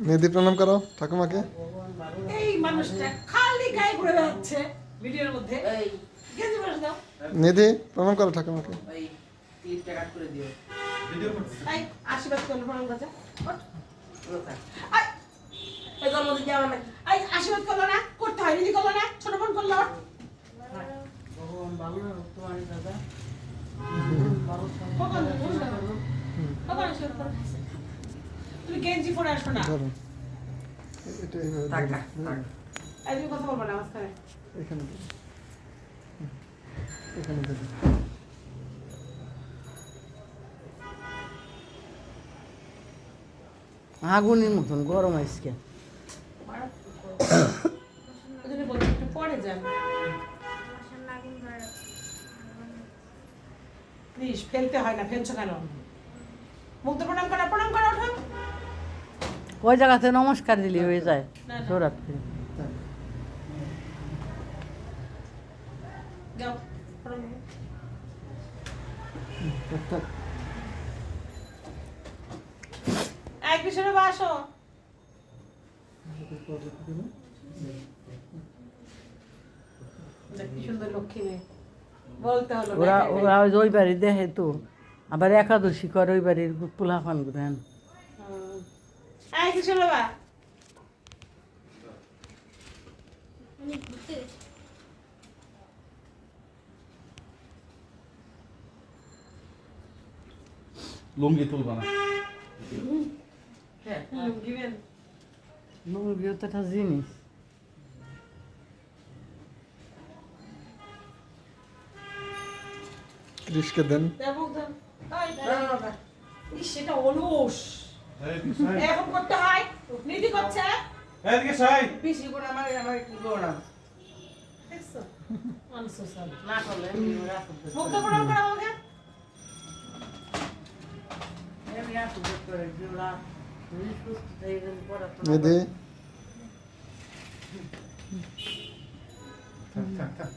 নিধি প্রণাম করো ঠাকুমাকে। এই মানুষটা খালি গায়ে ঘুরে বেড়াচ্ছে ভিডিওর মধ্যে। গেঞ্জি পরে দাও। নিধি প্রণাম করো ঠাকুমাকে। এই 30 টাকা করে দিও। এই আশীর্বাদ করলে প্রণাম করছে। এই জন্মদিন যাওয়া না। এই আশীর্বাদ করলো না, করতে হয়, নিধি করলো না, ছোট বোন করলো। ভগবান ভালো তোমার দাদা। তুমি গেঞ্জি পরে আসো না। ধরো এটা এইভাবে টাকা ধরো। এই তুমি কথা বলবো না মাঝখানে। এখানে ধরো। এখানে ধরো। আগুনের মতন গরম আজকে। ওই জন্য বলছি একটু পরে যান। প্লিজ ফেলতে হয় না, ফেলছো কেন? মুগ্ধ প্রণাম করো, প্রণাম করো, ওঠো। ওই জায়গাতে নমস্কার দিলি হয়ে যায় না, না। শিবরাত্রি। যাও প্রণাম করো। এক পিছনে বাসো। কি সুন্দর লক্ষ্মী মেয়ে, বলতে হলো না ওরা একাই ওরা ওই বাড়ি দেখে তো আবার একাদশী করে ওই বাড়ির পোলাপান করেন। এই কি শোনো বা লুঙ্গি তুলবা না। গিভেন লুঙ্গিও তো একটা জিনিস। কৃষকে দেন। সেটা অলস এখন করতে হয়, নীতি করছে। এদিকে সাই। বেশি করে আমার আমার কি করো না দেখছো আনসোসাল না করলে মুগ্ধ প্রণাম করো আমাকে। নিধি থাক থাক থাক।